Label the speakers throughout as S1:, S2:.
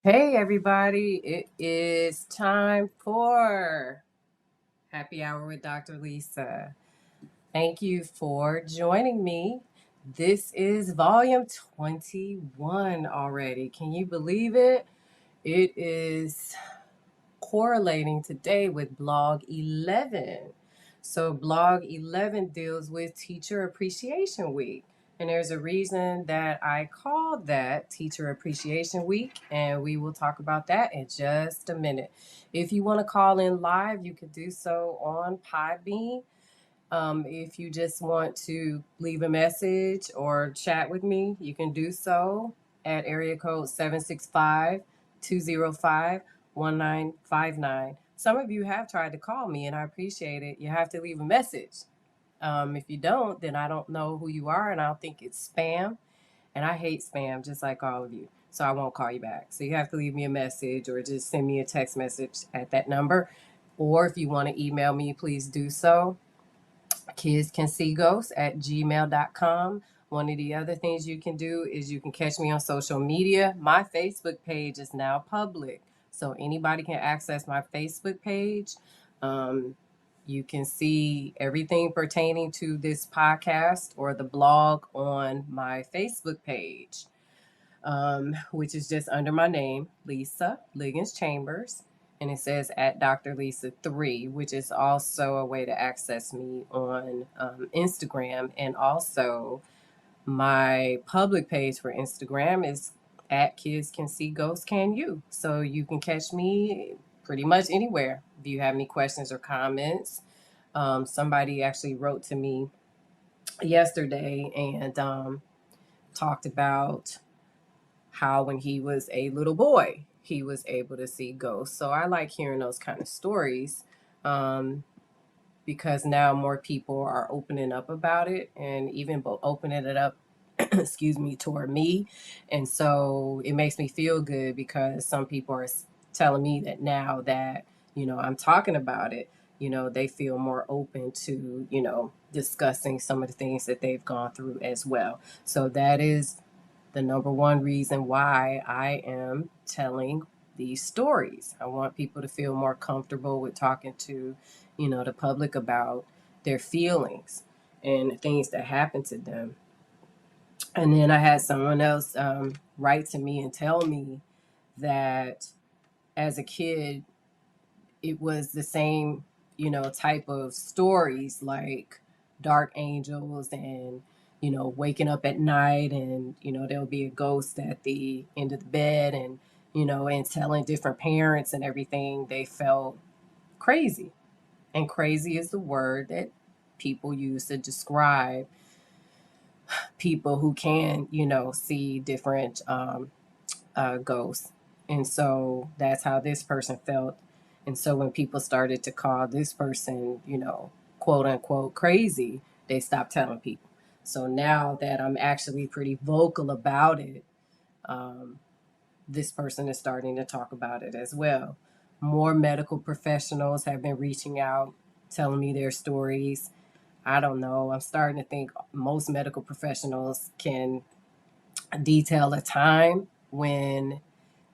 S1: Hey, everybody, it is time for Happy Hour with Dr. Lisa. Thank you for joining me. This is volume 21 already. Can you believe it? It is correlating today with blog 11. So, blog 11 deals with Teacher Appreciation Week. And there's a reason that I called that Teacher Appreciation Week, and we will talk about that in just a minute. If you want to call in live, you can do so on Podbean. If you just want to leave a message or chat with me, you can do so at area code 765-205-1959. Some of you have tried to call me, and I appreciate it. You have to leave a message. If you don't, then I don't know who you are, and I'll think it's spam. And I hate spam just like all of you. So I won't call you back. So you have to leave me a message or just send me a text message at that number. Or if you want to email me, please do so. kidscansee@gmail.com. One of the other things you can do is you can catch me on social media. My Facebook page is now public, so anybody can access my Facebook page. You can see everything pertaining to this podcast or the blog on my Facebook page, which is just under my name, Lisa Liggins Chambers. And it says at Dr. Lisa 3, which is also a way to access me on Instagram. And also, my public page for Instagram is at Kids Can See Ghosts Can You. So you can catch me pretty much anywhere. If you have any questions or comments, somebody actually wrote to me yesterday and talked about how when he was a little boy, he was able to see ghosts. So I like hearing those kind of stories because now more people are opening up about it and even opening it up, excuse me, toward me. And so it makes me feel good because some people are telling me that now that, I'm talking about it, they feel more open to, discussing some of the things that they've gone through as well. So that is the number one reason why I am telling these stories. I want people to feel more comfortable with talking to, the public about their feelings and things that happen to them. And then I had someone else write to me and tell me that as a kid, it was the same, type of stories like dark angels and, waking up at night and, there'll be a ghost at the end of the bed and, and telling different parents and everything, they felt crazy. And crazy is the word that people use to describe people who can, see different ghosts. And so that's how this person felt. And so when people started to call this person, quote unquote crazy, they stopped telling people. So now that I'm actually pretty vocal about it, this person is starting to talk about it as well. More medical professionals have been reaching out, telling me their stories. I don't know. I'm starting to think most medical professionals can detail a time when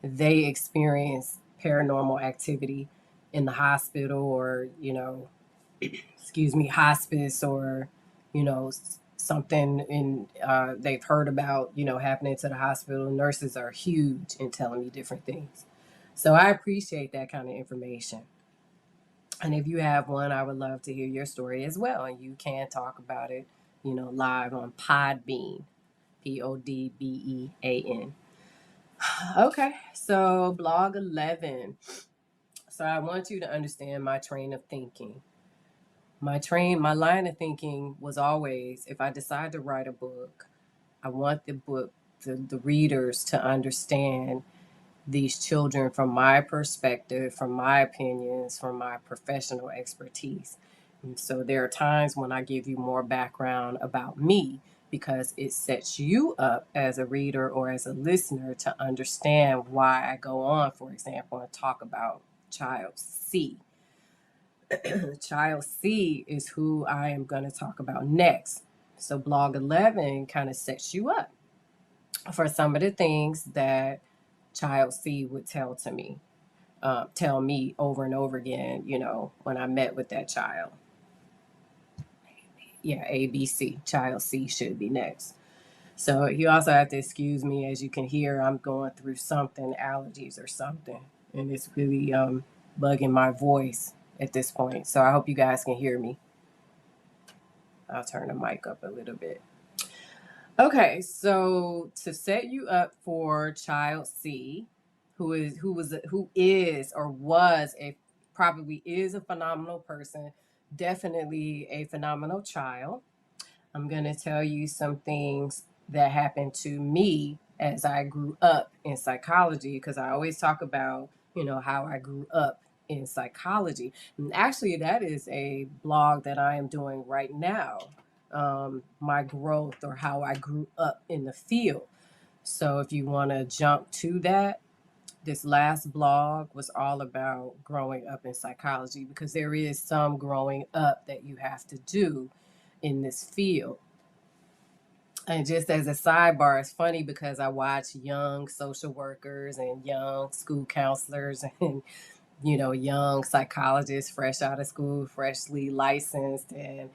S1: they experience paranormal activity in the hospital or, excuse me, hospice or, something in they've heard about, happening to the hospital. Nurses are huge in telling me different things. So I appreciate that kind of information. And if you have one, I would love to hear your story as well. And you can talk about it, live on Podbean, Podbean. Okay, so blog 11. So I want you to understand my train of thinking. My line of thinking was always, if I decide to write a book, I want the readers to understand these children from my perspective, from my opinions, from my professional expertise. And so there are times when I give you more background about me because it sets you up as a reader or as a listener to understand why I go on, for example, and talk about child C. Child C is who I am going to talk about next. So blog 11 kind of sets you up for some of the things that child C would tell me over and over again, when I met with that child. Yeah, ABC, child C should be next. So you also have to excuse me. As you can hear, I'm going through something, allergies or something, and it's really bugging my voice at this point. So I hope you guys can hear me. I'll turn the mic up a little bit. Okay, so to set you up for child C, who is or was a probably is a phenomenal person, definitely a phenomenal child. I'm going to tell you some things that happened to me as I grew up in psychology, because I always talk about, how I grew up in psychology. And actually, that is a blog that I am doing right now, my growth or how I grew up in the field. So if you want to jump to that, this last blog was all about growing up in psychology, because there is some growing up that you have to do in this field. And just as a sidebar, it's funny because I watch young social workers and young school counselors and, young psychologists fresh out of school, freshly licensed. And,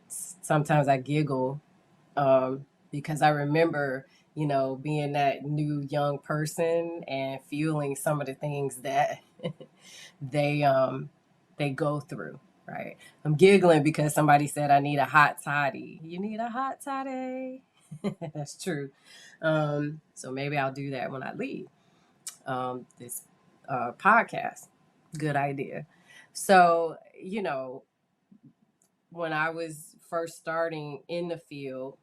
S1: sometimes I giggle because I remember, being that new young person and feeling some of the things that they they go through. Right. I'm giggling because somebody said I need a hot toddy. You need a hot toddy. That's true. So maybe I'll do that when I leave this podcast. Good idea. So, when I was first starting in the field,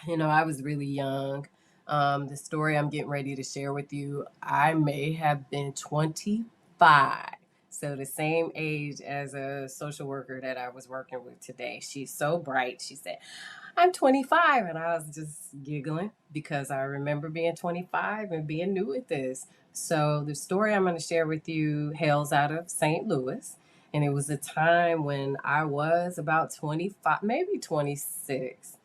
S1: I was really young. The story I'm getting ready to share with you, I may have been 25. So the same age as a social worker that I was working with today. She's so bright. She said, I'm 25. And I was just giggling because I remember being 25 and being new at this. So the story I'm going to share with you hails out of St. Louis. And it was a time when I was about 25, maybe 26.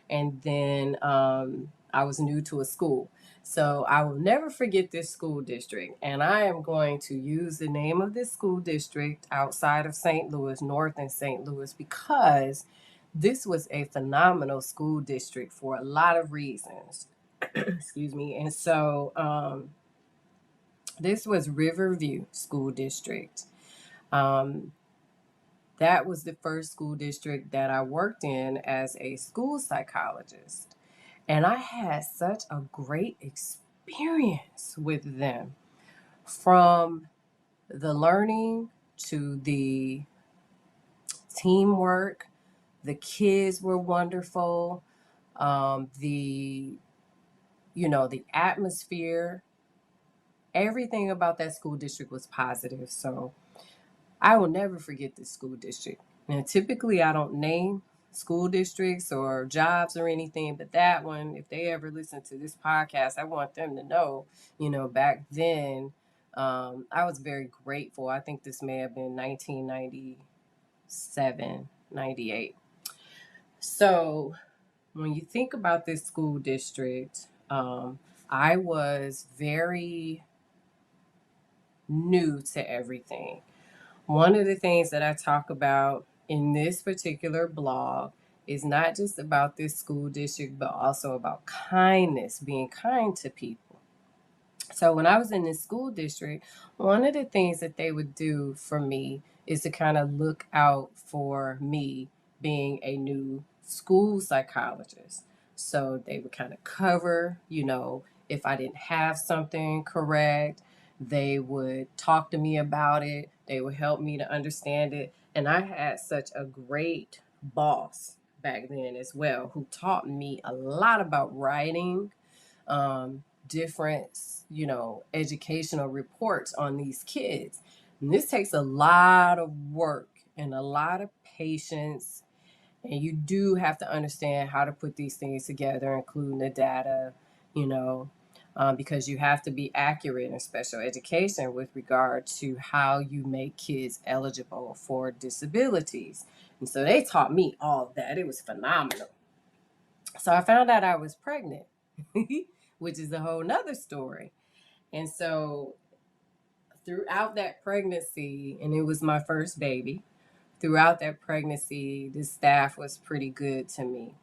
S1: And then I was new to a school. So I will never forget this school district. And I am going to use the name of this school district outside of St. Louis, north in St. Louis, because this was a phenomenal school district for a lot of reasons. Excuse me. And so this was Riverview School District. Um, that was the first school district that I worked in as a school psychologist. And I had such a great experience with them, from the learning to the teamwork. The kids were wonderful. The atmosphere, everything about that school district was positive. So I will never forget this school district. Now, typically I don't name school districts or jobs or anything, but that one, if they ever listen to this podcast, I want them to know, back then, I was very grateful. I think this may have been 1997, 98. So when you think about this school district, I was very new to everything. One of the things that I talk about in this particular blog is not just about this school district, but also about kindness, being kind to people. So when I was in this school district, one of the things that they would do for me is to kind of look out for me being a new school psychologist. So they would kind of cover, if I didn't have something correct, they would talk to me about it. They would help me to understand it. And I had such a great boss back then as well, who taught me a lot about writing, different, educational reports on these kids. And this takes a lot of work and a lot of patience. And you do have to understand how to put these things together, including the data, because you have to be accurate in special education with regard to how you make kids eligible for disabilities. And so they taught me all of that. It was phenomenal. So I found out I was pregnant which is a whole nother story. And so throughout that pregnancy, and it was my first baby, throughout that pregnancy, the staff was pretty good to me,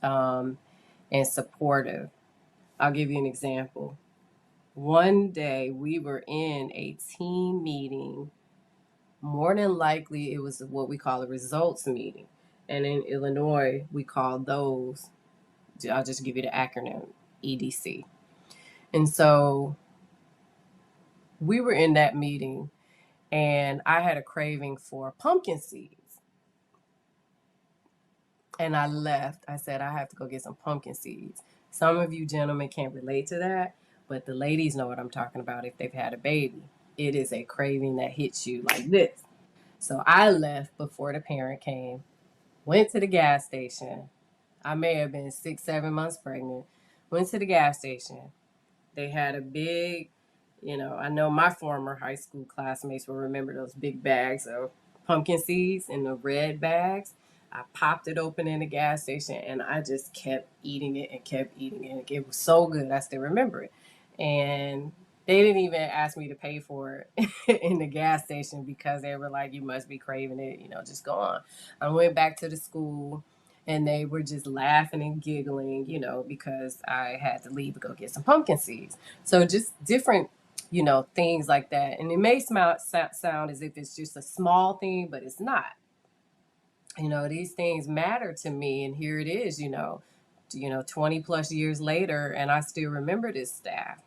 S1: um, and supportive. I'll give you an example. One day we were in a team meeting. More than likely, it was what we call a results meeting. And in Illinois, we call those, I'll just give you the acronym, EDC. And so we were in that meeting, and I had a craving for pumpkin seeds. And I left. I said, I have to go get some pumpkin seeds. Some of you gentlemen can't relate to that, but the ladies know what I'm talking about if they've had a baby. It is a craving that hits you like this. So I left before the parent came, went to the gas station. I may have been 6, 7 months pregnant. Went to the gas station. They had a big, I know my former high school classmates will remember those big bags of pumpkin seeds in the red bags. I popped it open in the gas station and I just kept eating it and kept eating it. It was so good. I still remember it. And they didn't even ask me to pay for it in the gas station because they were like, you must be craving it, just go on. I went back to the school and they were just laughing and giggling, because I had to leave to go get some pumpkin seeds. So just different, things like that. And it may sound as if it's just a small thing, but it's not. These things matter to me, and here it is, 20 plus years later, and I still remember this staff.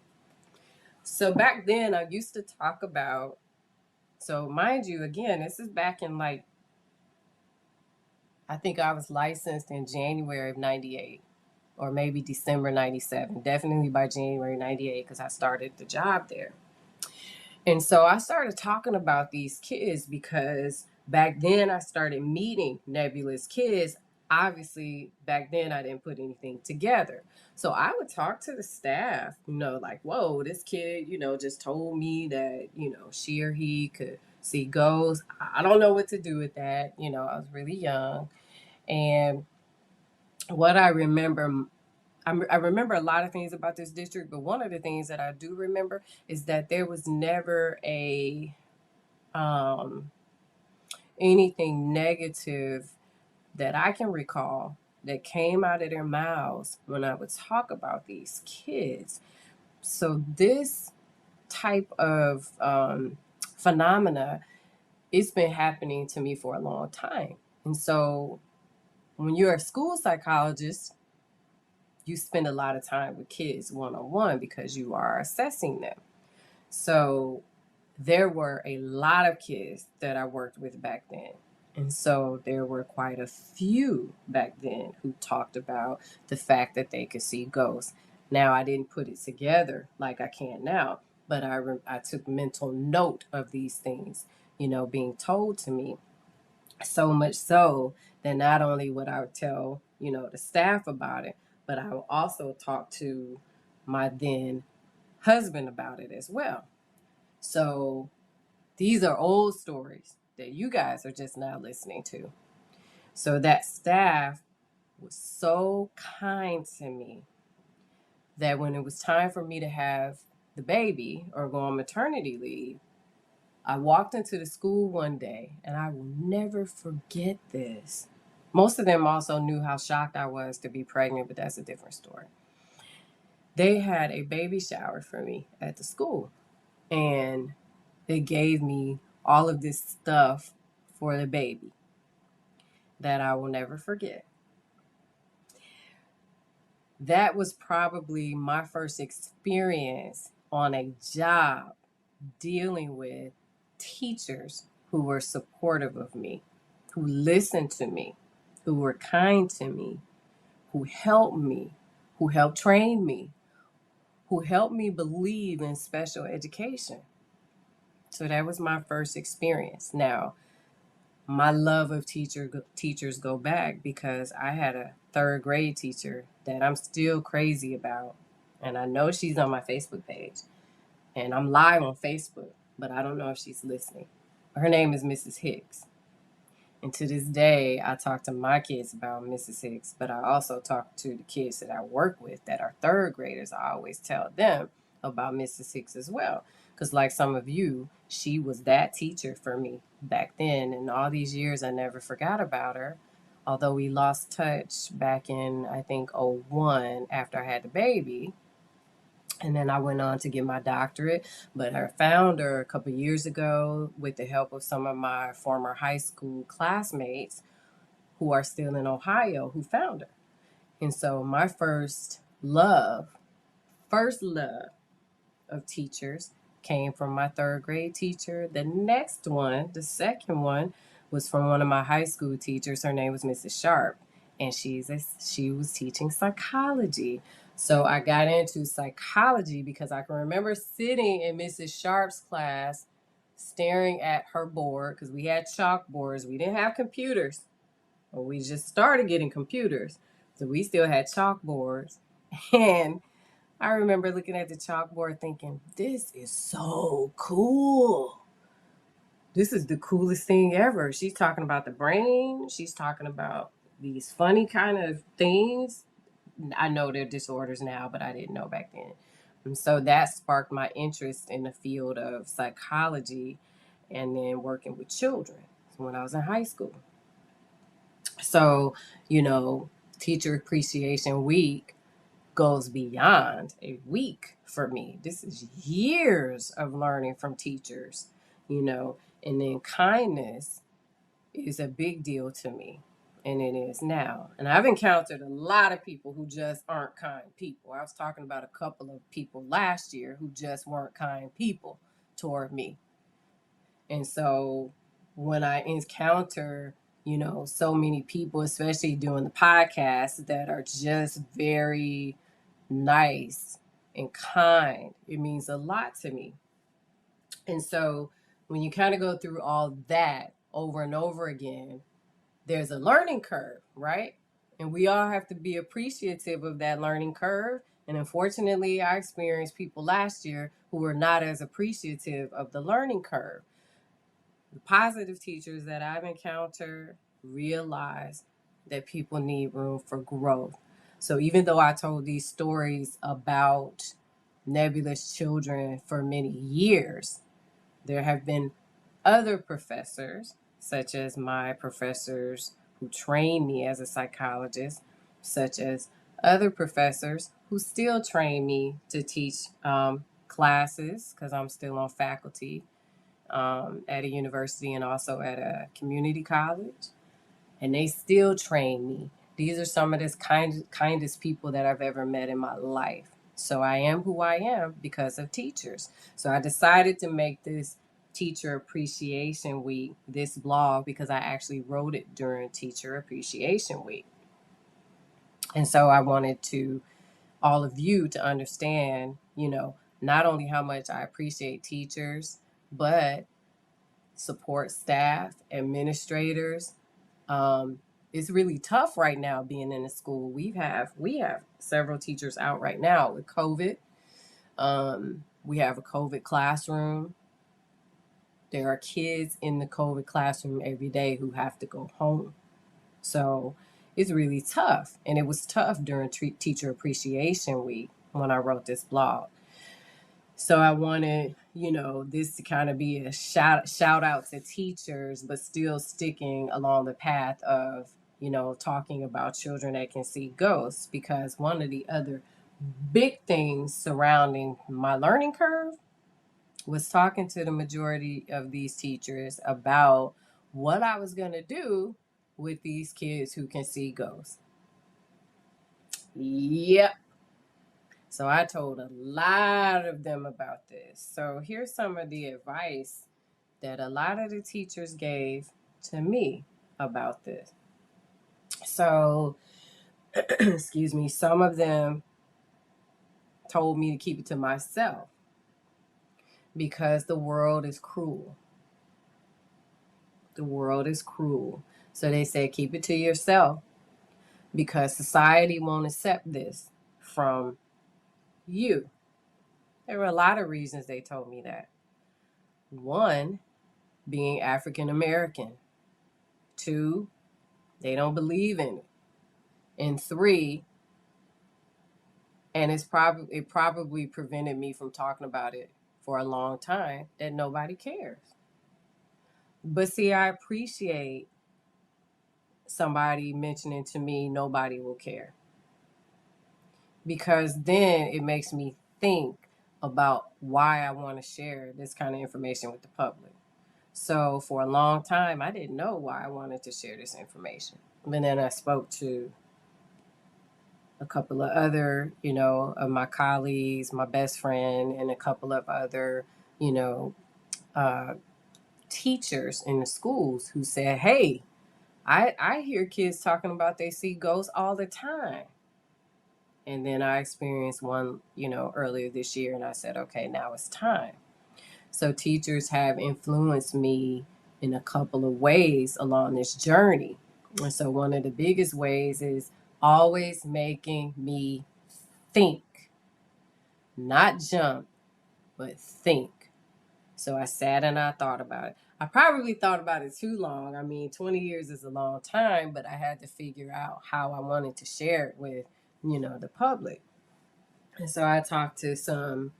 S1: So back then, I used to talk about, so mind you, again, this is back in I think I was licensed in January of 98 or maybe December 97, definitely by January 98 because I started the job there. And so I started talking about these kids because back then I started meeting nebulous kids. Obviously, back then I didn't put anything together. So I would talk to the staff, like, whoa, this kid, just told me that, she or he could see ghosts. I don't know what to do with that. I was really young. And what I remember, I remember a lot of things about this district, but one of the things that I do remember is that there was never um, anything negative that I can recall that came out of their mouths when I would talk about these kids. So this type of phenomena, it's been happening to me for a long time. And so when you're a school psychologist, you spend a lot of time with kids one-on-one because you are assessing them. So there were a lot of kids that I worked with back then. And so there were quite a few back then who talked about the fact that they could see ghosts. Now, I didn't put it together like I can now, but I took mental note of these things, being told to me. So much so that not only would I tell, the staff about it, but I will also talk to my then husband about it as well. So these are old stories that you guys are just now listening to. So that staff was so kind to me that when it was time for me to have the baby or go on maternity leave, I walked into the school one day, and I will never forget this. Most of them also knew how shocked I was to be pregnant, but that's a different story. They had a baby shower for me at the school, and they gave me all of this stuff for the baby that I will never forget. That was probably my first experience on a job dealing with teachers who were supportive of me, who listened to me, who were kind to me, who helped me, who helped train me, who helped me believe in special education. So that was my first experience. Now, my love of teachers go back because I had a third grade teacher that I'm still crazy about. And I know she's on my Facebook page. And I'm live on Facebook, but I don't know if she's listening. Her name is Mrs. Hicks. And to this day, I talk to my kids about Mrs. Hicks, but I also talk to the kids that I work with that are third graders. I always tell them about Mrs. Hicks as well. Because, like some of you, she was that teacher for me back then. And all these years, I never forgot about her. Although we lost touch back in, I think, '01 after I had the baby. And then I went on to get my doctorate. But I found her a couple years ago with the help of some of my former high school classmates who are still in Ohio who found her. And so my first love of teachers came from my third grade teacher. The next one, the second one, was from one of my high school teachers. Her name was Mrs. Sharp, and she was teaching psychology. So I got into psychology because I can remember sitting in Mrs. Sharp's class, staring at her board because we had chalkboards. We didn't have computers. Well, we just started getting computers, so we still had chalkboards, and I remember looking at the chalkboard thinking, this is so cool. This is the coolest thing ever. She's talking about the brain. She's talking about these funny kind of things. I know they're disorders now, but I didn't know back then. And so that sparked my interest in the field of psychology and then working with children when I was in high school. So, you know, Teacher Appreciation Week goes beyond a week for me. This is years of learning from teachers, you know, and then kindness is a big deal to me. And it is now. And I've encountered a lot of people who just aren't kind people. I was talking about a couple of people last year who just weren't kind people toward me. And so when I encounter, you know, so many people, especially doing the podcast, that are just very nice and kind, it means a lot to me. And so when you kind of go through all that over and over again, there's a learning curve, right? And we all have to be appreciative of that learning curve. And unfortunately, I experienced people last year who were not as appreciative of the learning curve. The positive teachers that I've encountered realize that people need room for growth. So even though I told these stories about nebulous children for many years, there have been other professors, such as my professors who trained me as a psychologist, such as other professors who still train me to teach classes because I'm still on faculty at a university and also at a community college, and they still train me. These are some of the kindest people that I've ever met in my life. So I am who I am because of teachers. So I decided to make this Teacher Appreciation Week, this blog, because I actually wrote it during Teacher Appreciation Week. And so I wanted to all of you to understand, you know, not only how much I appreciate teachers, but support staff, administrators. It's really tough right now being in the school. We have several teachers out right now with COVID. We have a COVID classroom. There are kids in the COVID classroom every day who have to go home. So it's really tough. And it was tough during Teacher Appreciation Week when I wrote this blog. So I wanted, you know, this to kind of be a shout out to teachers, but still sticking along the path of, you know, talking about children that can see ghosts. Because one of the other big things surrounding my learning curve was talking to the majority of these teachers about what I was going to do with these kids who can see ghosts. Yep. So I told a lot of them about this. So here's some of the advice that a lot of the teachers gave to me about this. So, excuse me, some of them told me to keep it to myself because the world is cruel. The world is cruel. So they said, keep it to yourself because society won't accept this from you. There were a lot of reasons they told me that. One, being African American. 2, they don't believe in it. And 3, and it probably prevented me from talking about it for a long time, that nobody cares. But see, I appreciate somebody mentioning to me nobody will care, because then it makes me think about why I want to share this kind of information with the public. So for a long time, I didn't know why I wanted to share this information. But then I spoke to a couple of other, of my colleagues, my best friend, and a couple of other, you know, uh, teachers in the schools who said, hey, I hear kids talking about they see ghosts all the time. And then I experienced one, earlier this year, and I said, okay, now it's time. So teachers have influenced me in a couple of ways along this journey. And so one of the biggest ways is always making me think, not jump, but think. So I sat and I thought about it. I probably thought about it too long. I mean, 20 years is a long time, but I had to figure out how I wanted to share it with, the public. And so I talked to some,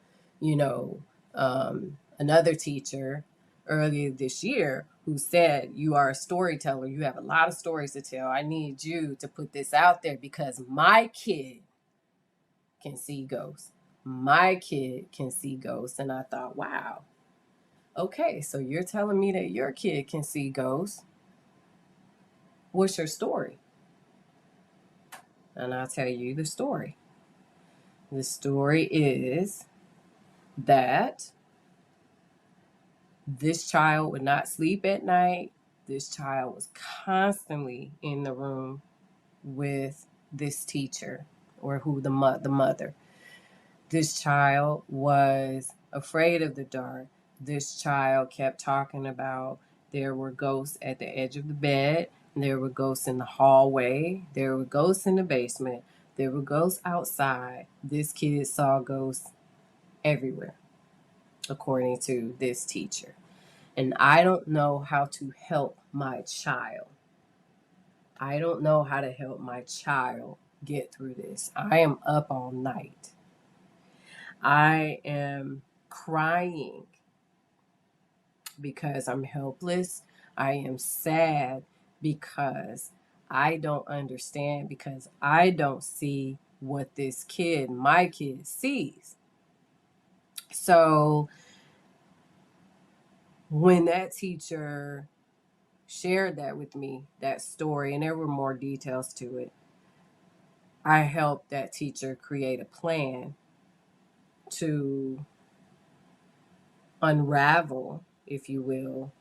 S1: another teacher earlier this year who said, you are a storyteller. You have a lot of stories to tell. I need you to put this out there because my kid can see ghosts. My kid can see ghosts. And I thought, wow, okay, so you're telling me that your kid can see ghosts. What's your story? And I'll tell you the story. The story is that this child would not sleep at night. This child was constantly in the room with this teacher, or the mother. This child was afraid of the dark. This child kept talking about there were ghosts at the edge of the bed. There were ghosts in the hallway. There were ghosts in the basement. There were ghosts outside. This kid saw ghosts everywhere, according to this teacher. And I don't know how to help my child. I don't know how to help my child get through this. I am up all night. I am crying because I'm helpless. I am sad because I don't understand, because I don't see what this kid, my kid, sees. So when that teacher shared that with me, that story, and there were more details to it, I helped that teacher create a plan to unravel, if you will,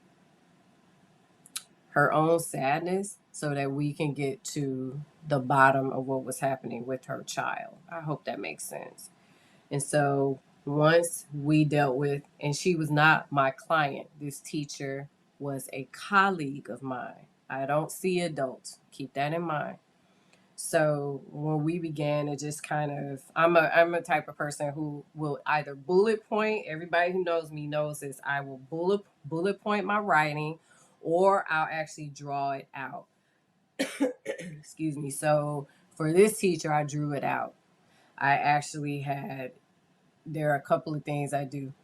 S1: her own sadness so that we can get to the bottom of what was happening with her child. I hope that makes sense. And so once we dealt with, and she was not my client, this teacher was a colleague of mine. I don't see adults. Keep that in mind. So when we began to just kind of, I'm a type of person who will either bullet point. Everybody who knows me knows this. I will bullet point my writing, or I'll actually draw it out. Excuse me. So for this teacher, I drew it out. I actually there are a couple of things I do.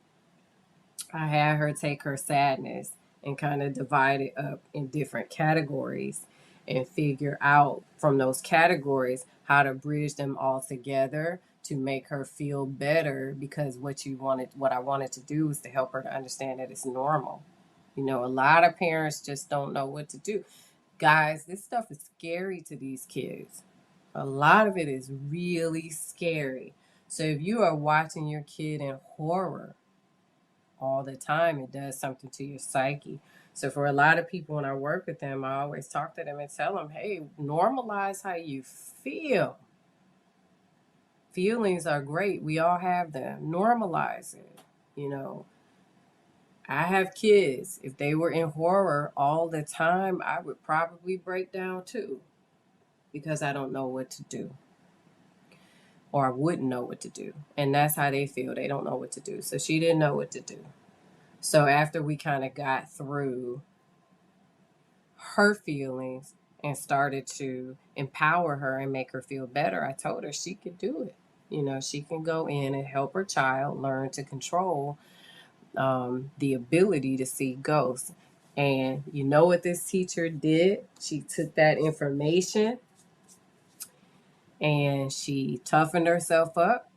S1: I had her take her sadness and kind of divide it up in different categories and figure out from those categories how to bridge them all together to make her feel better, because what I wanted to do was to help her to understand that it's normal. A lot of parents just don't know what to do. Guys, this stuff is scary to these kids. A lot of it is really scary. So if you are watching your kid in horror all the time, it does something to your psyche. So for a lot of people, when I work with them, I always talk to them and tell them, hey, normalize how you feel. Feelings are great. We all have them. Normalize it. I have kids. If they were in horror all the time, I would probably break down too, because I don't know what to do, or I wouldn't know what to do. And that's how they feel. They don't know what to do. So she didn't know what to do. So after we kind of got through her feelings and started to empower her and make her feel better, I told her she could do it. You know, she can go in and help her child learn to control the ability to see ghosts. And you know what this teacher did? She took that information and she toughened herself up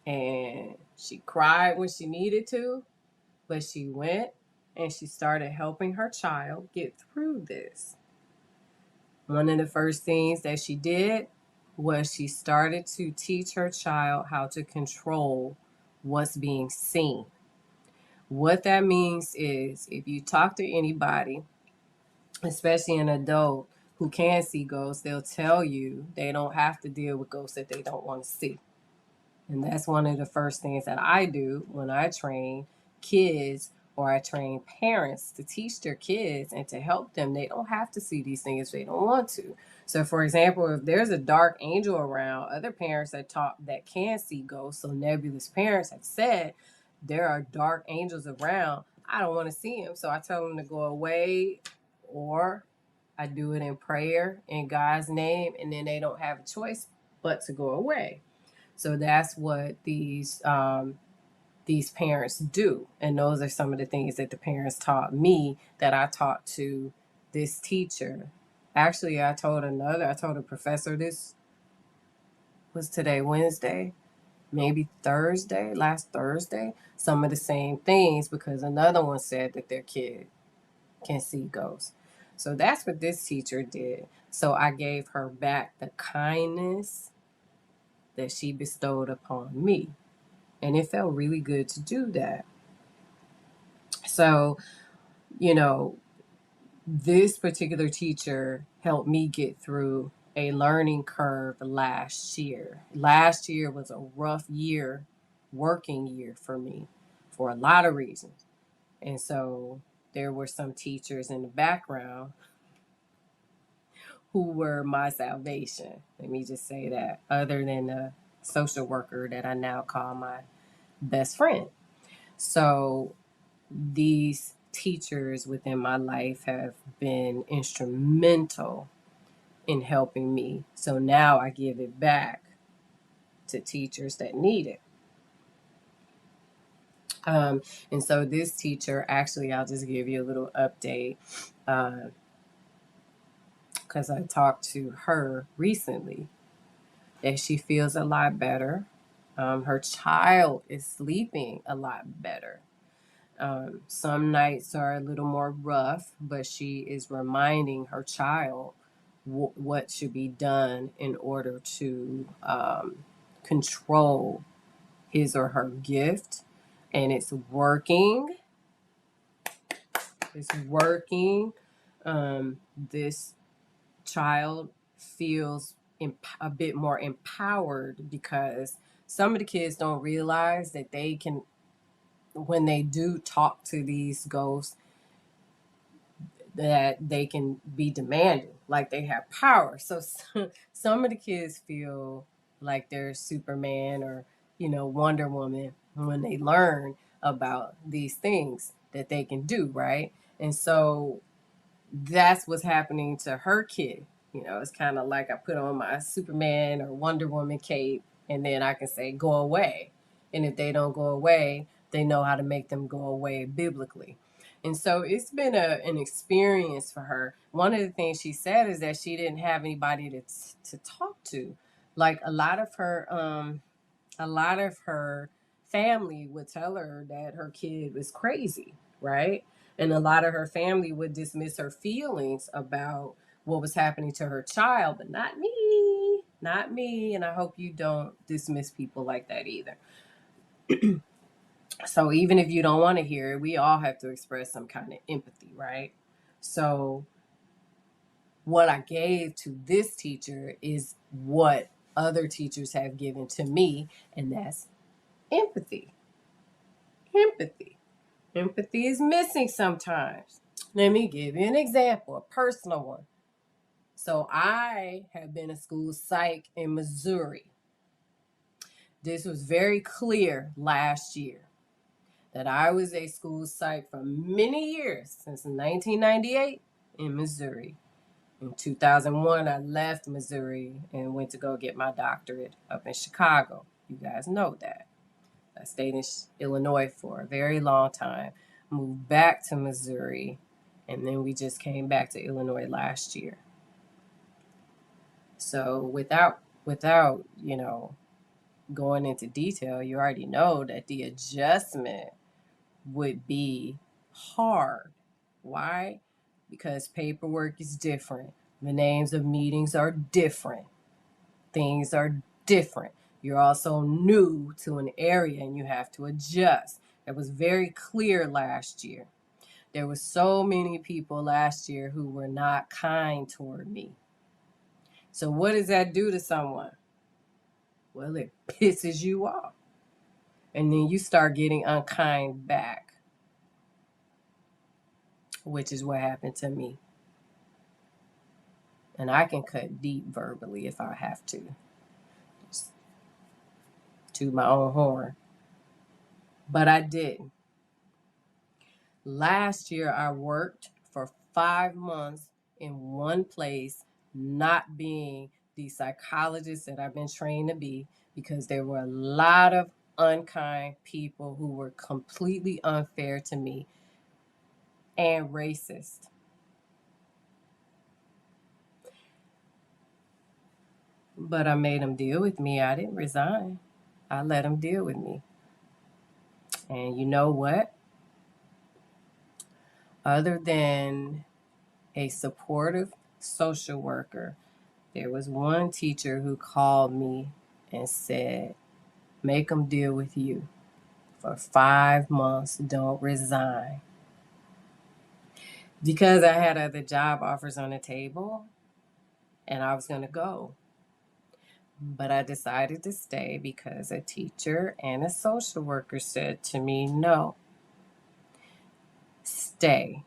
S1: and she cried when she needed to, but she went and she started helping her child get through this. One of the first things that she did was she started to teach her child how to control what's being seen. What that means is if you talk to anybody, especially an adult who can see ghosts, they'll tell you they don't have to deal with ghosts that they don't want to see. And that's one of the first things that I do when I train kids or I train parents to teach their kids and to help them. They don't have to see these things if they don't want to. So, for example, if there's a dark angel around, other parents that can see ghosts, so nebulous parents have said there are dark angels around. I don't want to see them, so I tell them to go away, or I do it in prayer in God's name, and then they don't have a choice but to go away. So that's what these parents do, and those are some of the things that the parents taught me that I taught to this teacher. Actually, I told a professor, this was today Wednesday, maybe Thursday, last Thursday, some of the same things because another one said that their kid can see ghosts. So that's what this teacher did. So I gave her back the kindness that she bestowed upon me. And it felt really good to do that. So, you know, this particular teacher helped me get through a learning curve last year. Last year was a rough year, working year for me for a lot of reasons. And so there were some teachers in the background who were my salvation. Let me just say that, other than the social worker that I now call my best friend. So these teachers within my life have been instrumental in helping me. So now I give it back to teachers that need it. And so this teacher, actually, I'll just give you a little update because I talked to her recently that she feels a lot better. Her child is sleeping a lot better. Some nights are a little more rough, but she is reminding her child what should be done in order to control his or her gift. And it's working. It's working. This child feels a bit more empowered because some of the kids don't realize that they can, when they do talk to these ghosts, that they can be demanding, like they have power. So some of the kids feel like they're Superman or, Wonder Woman when they learn about these things that they can do, right? And so that's what's happening to her kid. It's kind of like I put on my Superman or Wonder Woman cape, and then I can say, go away. And if they don't go away, they know how to make them go away biblically. And so it's been an experience for her. One of the things she said is that she didn't have anybody to talk to. Like a lot of her family would tell her that her kid was crazy, right? And a lot of her family would dismiss her feelings about what was happening to her child, but not me, not me. And I hope you don't dismiss people like that either. So even if you don't want to hear it, we all have to express some kind of empathy, right? So what I gave to this teacher is what other teachers have given to me, and that's empathy. Empathy. Empathy is missing sometimes. Let me give you an example, a personal one. So I have been a school psych in Missouri. This was very clear last year that I was a school psych for many years, since 1998. in Missouri. In 2001, I left Missouri and went to go get my doctorate up in Chicago. You guys know that. I stayed in Illinois for a very long time, moved back to Missouri, and then we just came back to Illinois last year. So without, going into detail, you already know that the adjustment would be hard. Why? Because paperwork is different. The names of meetings are different. Things are different. You're also new to an area and you have to adjust. It was very clear last year. There were so many people last year who were not kind toward me. So what does that do to someone? Well, it pisses you off. And then you start getting unkind back, which is what happened to me. And I can cut deep verbally if I have to. Just toot my own horn. But I didn't. Last year, I worked for 5 months in one place, not being the psychologist that I've been trained to be, because there were a lot of unkind people who were completely unfair to me and racist. But I made them deal with me. I didn't resign. I let them deal with me. And you know what? Other than a supportive social worker, there was one teacher who called me and said, make them deal with you for 5 months. Don't resign. Because I had other job offers on the table and I was going to go. But I decided to stay because a teacher and a social worker said to me, no, stay.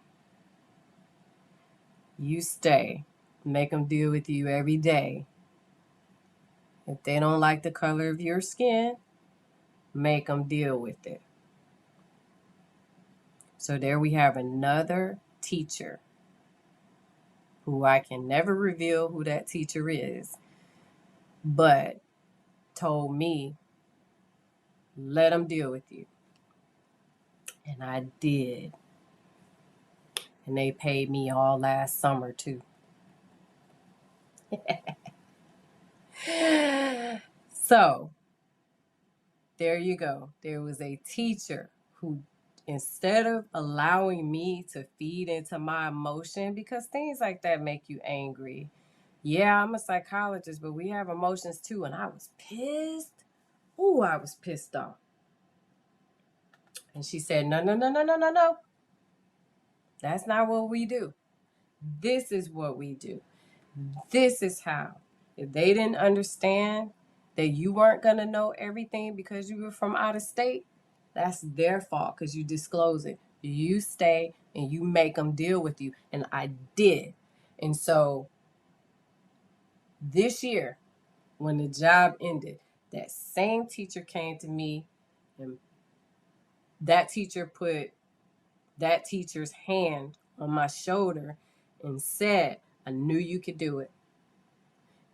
S1: You stay. Make them deal with you every day. If they don't like the color of your skin, make them deal with it. So there we have another teacher who I can never reveal who that teacher is, but told me, let them deal with you. And I did. And they paid me all last summer too. So there you go. There was a teacher who, instead of allowing me to feed into my emotion, because things like that make you angry. Yeah, I'm a psychologist, but we have emotions too. And I was pissed. Ooh, I was pissed off. And she said, no, no, no, no, no, no, no. That's not what we do. This is what we do. This is how. If they didn't understand that you weren't going to know everything because you were from out of state, that's their fault because you disclose it. You stay and you make them deal with you. And I did. And so this year, when the job ended, that same teacher came to me and that teacher put that teacher's hand on my shoulder and said, I knew you could do it.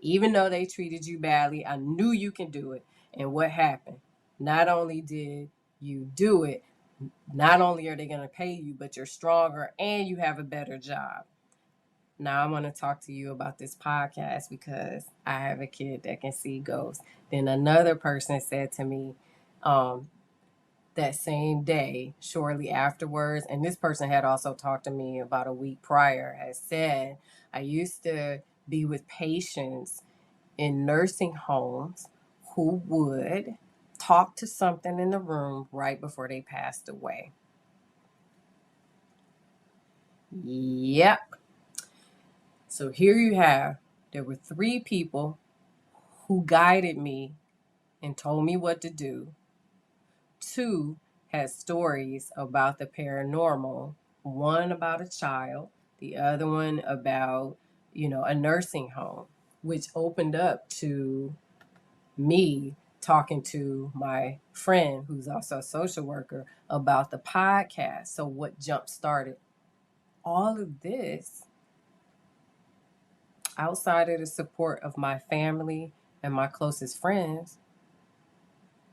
S1: Even though they treated you badly, I knew you can do it. And what happened? Not only did you do it, not only are they going to pay you, but you're stronger and you have a better job. Now I'm going to talk to you about this podcast because I have a kid that can see ghosts. Then another person said to me, that same day, shortly afterwards, and this person had also talked to me about a week prior, has said, I used to be with patients in nursing homes who would talk to something in the room right before they passed away. Yep. So here you have, there were 3 people who guided me and told me what to do. 2 had stories about the paranormal, one about a child, the other one about, a nursing home, which opened up to me talking to my friend who's also a social worker about the podcast. So what jump started all of this outside of the support of my family and my closest friends,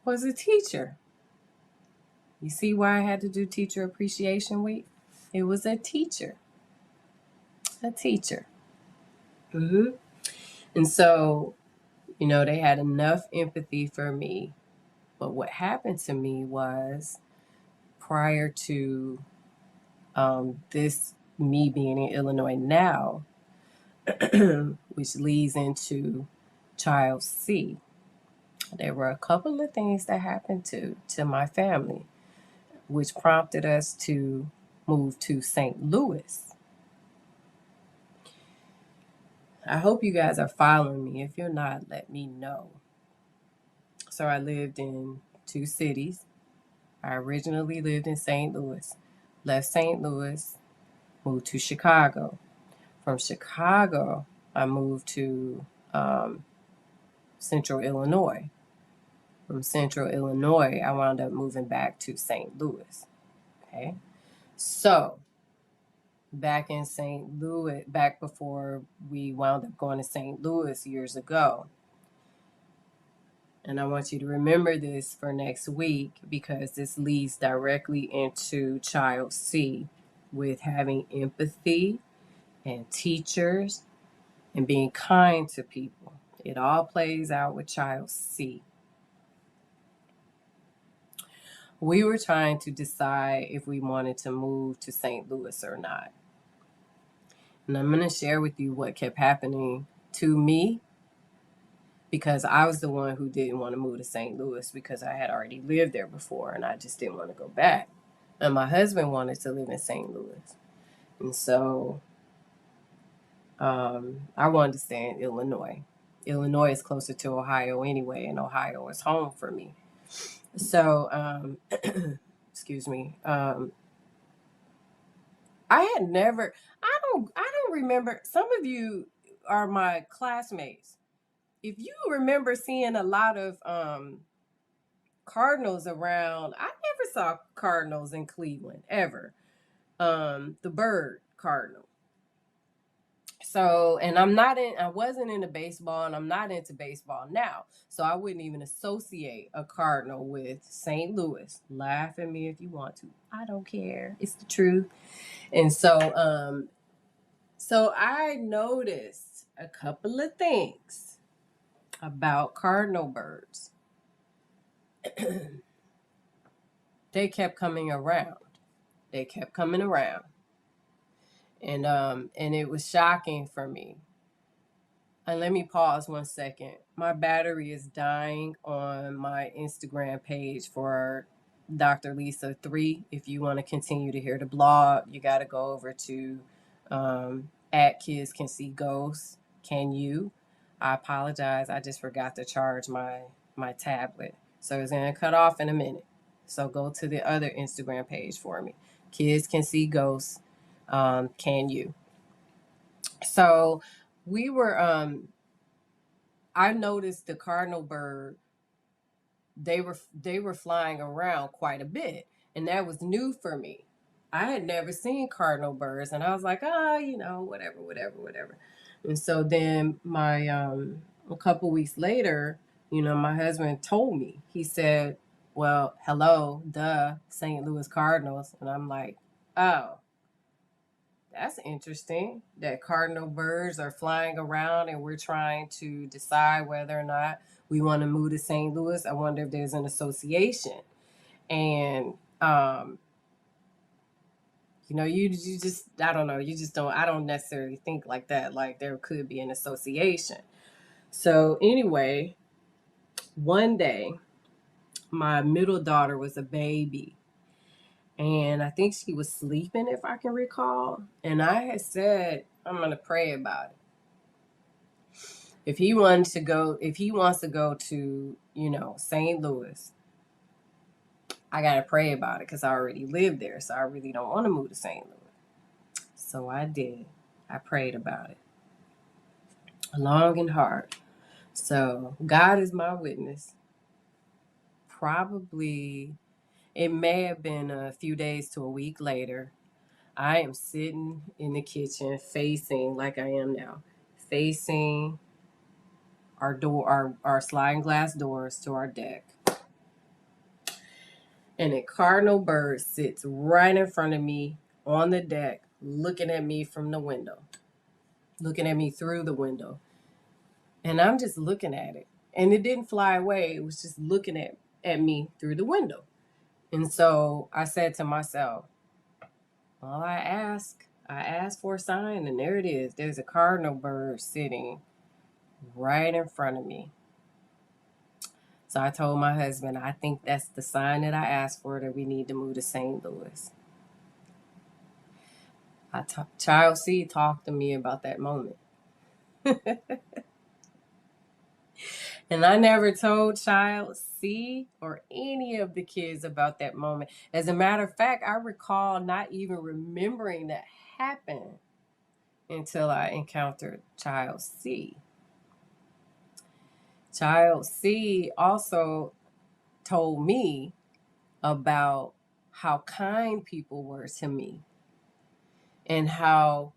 S1: was a teacher. You see why I had to do Teacher Appreciation Week? It was a teacher. A teacher. Mm-hmm. And so, they had enough empathy for me. But what happened to me was prior to this, me being in Illinois now, which leads into child C. There were a couple of things that happened to my family, which prompted us to move to St. Louis. I hope you guys are following me. If you're not, let me know. So I lived in two cities. I originally lived in St. Louis, left St. Louis, moved to Chicago. From Chicago, I moved to Central Illinois. From Central Illinois, I wound up moving back to St. Louis. Okay. So back in St. Louis, back before we wound up going to St. Louis years ago. And I want you to remember this for next week because this leads directly into Child C with having empathy and teachers and being kind to people. It all plays out with Child C. We were trying to decide if we wanted to move to St. Louis or not. And I'm going to share with you what kept happening to me because I was the one who didn't want to move to St. Louis because I had already lived there before and I just didn't want to go back. And my husband wanted to live in St. Louis. And so I wanted to stay in Illinois. Illinois is closer to Ohio anyway, and Ohio is home for me. So, excuse me. I had never. I don't remember. Some of you are my classmates. If you remember seeing a lot of cardinals around, I never saw cardinals in Cleveland ever. The bird cardinal. So, and I wasn't into baseball and I'm not into baseball now. So I wouldn't even associate a Cardinal with St. Louis. Laugh at me if you want to. I don't care. It's the truth. And so I noticed a couple of things about cardinal birds. They kept coming around. They kept coming around. And it was shocking for me. And let me pause 1 second. My battery is dying on my Instagram page for Dr. Lisa 3. If you want to continue to hear the blog, you got to go over to at Kids Can See Ghosts. Can you? I apologize. I just forgot to charge my tablet. So it's going to cut off in a minute. So go to the other Instagram page for me. Kids Can See Ghosts. Can you? So we were I noticed the cardinal bird, they were flying around quite a bit, and that was new for me. I had never seen cardinal birds, and I was like, whatever. And so then my a couple weeks later, my husband told me. He said, well, hello, St. Louis Cardinals. And I'm like, oh, that's interesting that cardinal birds are flying around and we're trying to decide whether or not we want to move to St. Louis. I wonder if there's an association. And, you just, I don't know, you just don't, I don't necessarily think like that, like there could be an association. So anyway, one day, my middle daughter was a baby. And I think she was sleeping, if I can recall. And I had said, I'm going to pray about it. If he wants to go to, St. Louis, I got to pray about it because I already lived there. So I really don't want to move to St. Louis. So I did. I prayed about it. Long and hard. So God is my witness. Probably, it may have been a few days to a week later. I am sitting in the kitchen like I am now, facing our door, our sliding glass doors to our deck. And a cardinal bird sits right in front of me on the deck, looking at me from the window, looking at me through the window. And I'm just looking at it. And it didn't fly away. It was just looking at me through the window. And so I said to myself, well, I asked for a sign, and there it is. There's a cardinal bird sitting right in front of me. So I told my husband, I think that's the sign that I asked for, that we need to move to St. Louis. Child C talked to me about that moment. And I never told Child C or any of the kids about that moment. As a matter of fact, I recall not even remembering that happened until I encountered Child C. Child C also told me about how kind people were to me and how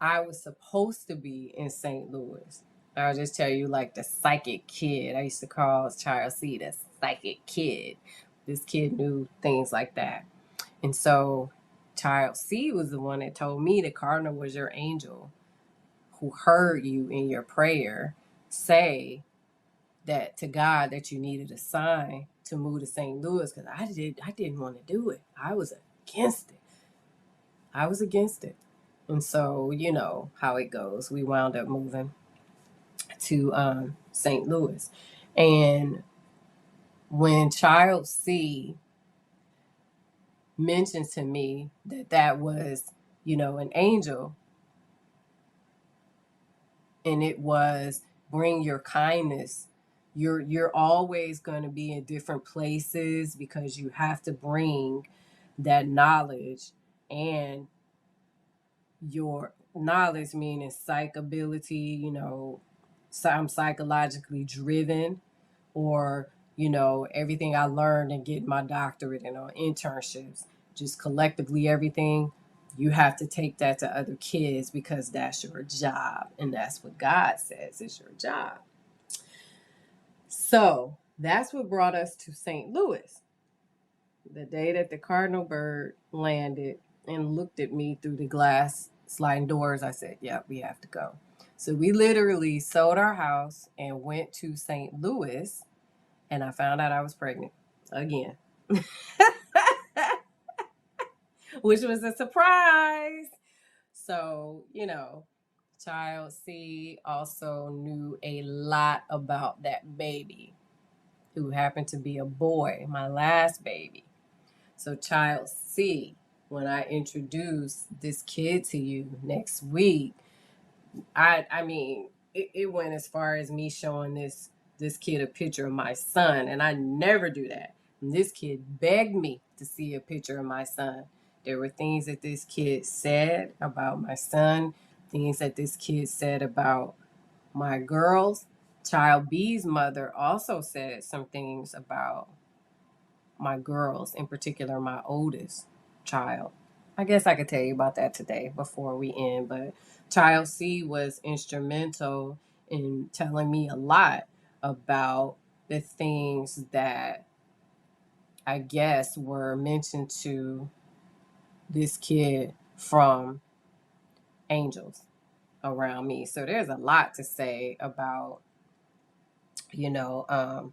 S1: I was supposed to be in St. Louis. I'll just tell you, like, the psychic kid. I used to call Child C the psychic kid. This kid knew things like that. And so Child C was the one that told me the cardinal was your angel who heard you in your prayer say that to God that you needed a sign to move to St. Louis, because I didn't want to do it. I was against it. And so, you know how it goes. We wound up moving to St. Louis. And when Child C mentioned to me that that was, you know, an angel, and it was bring your kindness, you're always going to be in different places because you have to bring that knowledge, and your knowledge meaning psych ability, you know, I'm psychologically driven, or, you know, everything I learned and getting my doctorate and on internships, just collectively everything, you have to take that to other kids because that's your job. And that's what God says is your job. So that's what brought us to St. Louis. The day that the cardinal bird landed and looked at me through the glass sliding doors, I said, yeah, we have to go. So we literally sold our house and went to St. Louis, and I found out I was pregnant again, which was a surprise. So, you know, Child C also knew a lot about that baby, who happened to be a boy, my last baby. So Child C, when I introduce this kid to you next week, I mean, it went as far as me showing this kid a picture of my son, and I never do that. And this kid begged me to see a picture of my son. There were things that this kid said about my son, things that this kid said about my girls. Child B's mother also said some things about my girls, in particular my oldest child. I guess I could tell you about that today before we end, but Child C was instrumental in telling me a lot about the things that I guess were mentioned to this kid from angels around me. So there's a lot to say about, you know,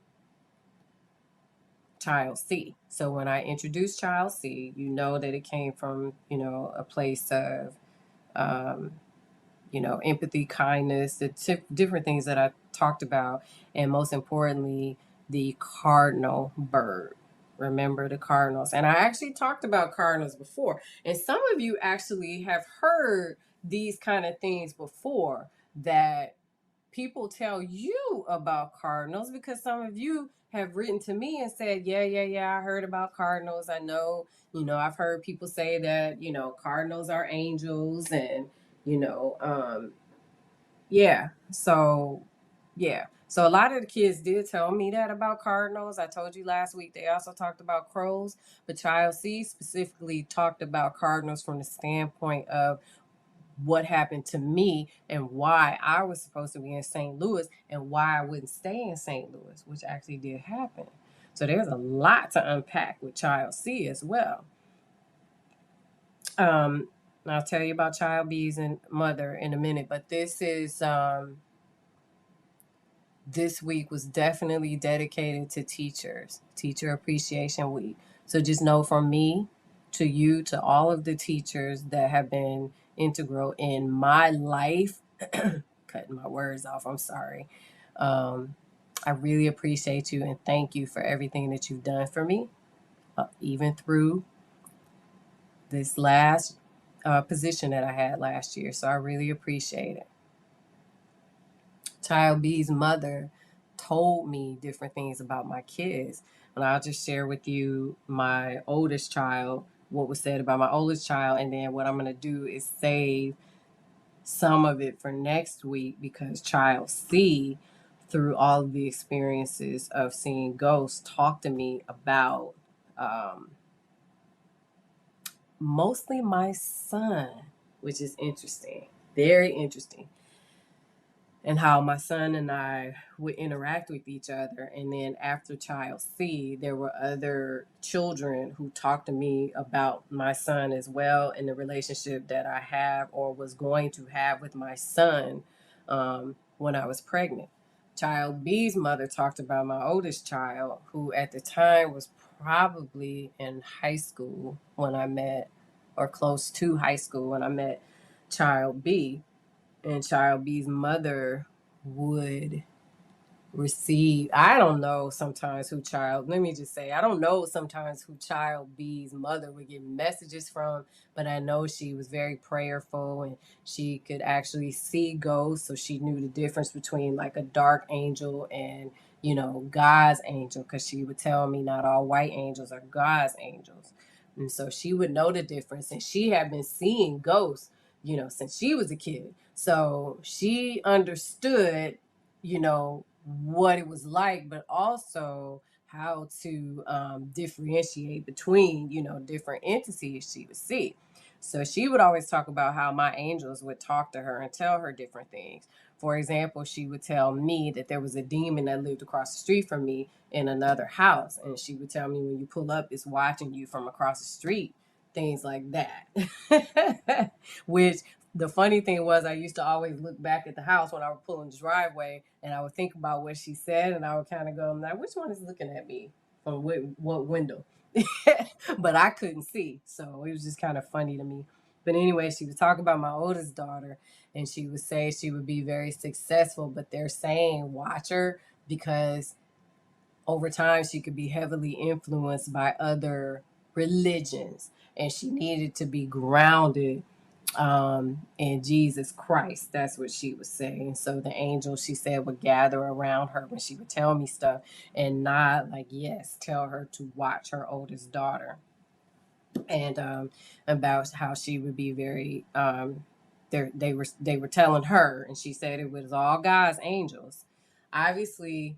S1: Child C. So when I introduce Child C, you know that it came from, you know, a place of, um, you know, empathy, kindness, the different things that I talked about. And most importantly, the cardinal bird. Remember the cardinals. And I actually talked about cardinals before. And some of you actually have heard these kind of things before, that people tell you about cardinals, because some of you have written to me and said, yeah, I heard about cardinals. I know, you know, I've heard people say that, you know, cardinals are angels, and, you know, yeah. So, yeah. So a lot of the kids did tell me that about cardinals. I told you last week they also talked about crows, but Child C specifically talked about cardinals from the standpoint of what happened to me and why I was supposed to be in St. Louis and why I wouldn't stay in St. Louis, which actually did happen. So there's a lot to unpack with Child C as well. I'll tell you about Child B's and mother in a minute, but this week was definitely dedicated to teachers, Teacher Appreciation Week. So just know from me to you, to all of the teachers that have been integral in my life, cutting my words off, I'm sorry. I really appreciate you and thank you for everything that you've done for me, even through this last position that I had last year. So I really appreciate it. Child B's mother told me different things about my kids. And I'll just share with you my oldest child, what was said about my oldest child. And then what I'm going to do is save some of it for next week because Child C, through all of the experiences of seeing ghosts, talked to me about mostly my son, which is interesting, very interesting, and how my son and I would interact with each other. And then after Child C, there were other children who talked to me about my son as well and the relationship that I have or was going to have with my son when I was pregnant. Child B's mother talked about my oldest child, who at the time was probably in high school when I met, or close to high school when I met Child B. And Child B's mother would receive, I don't know sometimes who Child, let me just say, I don't know sometimes who Child B's mother would get messages from, but I know she was very prayerful and she could actually see ghosts. So she knew the difference between like a dark angel and, God's angel, because she would tell me not all white angels are God's angels. And so she would know the difference. And she had been seeing ghosts, since she was a kid. So she understood, what it was like, but also how to differentiate between, different entities she would see. So she would always talk about how my angels would talk to her and tell her different things. For example, she would tell me that there was a demon that lived across the street from me in another house. And she would tell me, when you pull up, it's watching you from across the street, things like that. Which the funny thing was, I used to always look back at the house when I would pull in the driveway and I would think about what she said and I would kind of go, now, which one is looking at me from what window? But I couldn't see. So it was just kind of funny to me. But anyway, she would talk about my oldest daughter and she would say she would be very successful, but they're saying watch her because over time she could be heavily influenced by other religions and she needed to be grounded in Jesus Christ. That's what she was saying. So the angel, she said, would gather around her when she would tell me stuff and not like, yes, tell her to watch her oldest daughter. And about how she would be very they were telling her, and she said it was all God's angels. Obviously,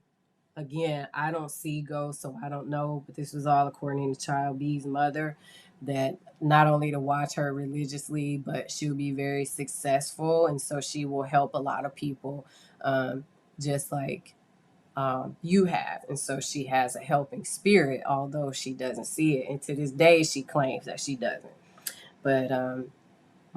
S1: again, I don't see ghosts, so I don't know, but this was all according to Child B's mother, that not only to watch her religiously, but she'll be very successful, and so she will help a lot of people, just like you have. And so she has a helping spirit, although she doesn't see it. And to this day, she claims that she doesn't. But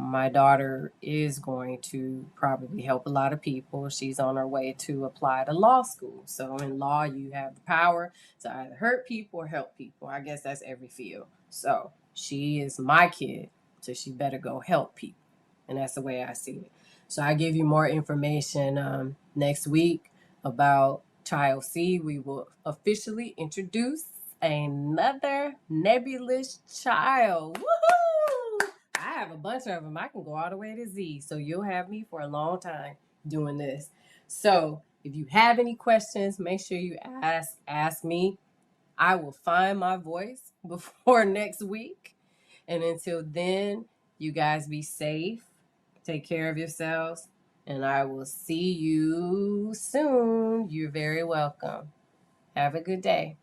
S1: my daughter is going to probably help a lot of people. She's on her way to apply to law school. So in law, you have the power to either hurt people or help people. I guess that's every field. So she is my kid, so she better go help people. And that's the way I see it. So I give you more information next week about Child C. We will officially introduce another nebulous child. Woohoo! I have a bunch of them. I can go all the way to Z. So you'll have me for a long time doing this. So if you have any questions, make sure you ask me. I will find my voice before next week. And until then, you guys be safe. Take care of yourselves. And I will see you soon. You're very welcome. Have a good day.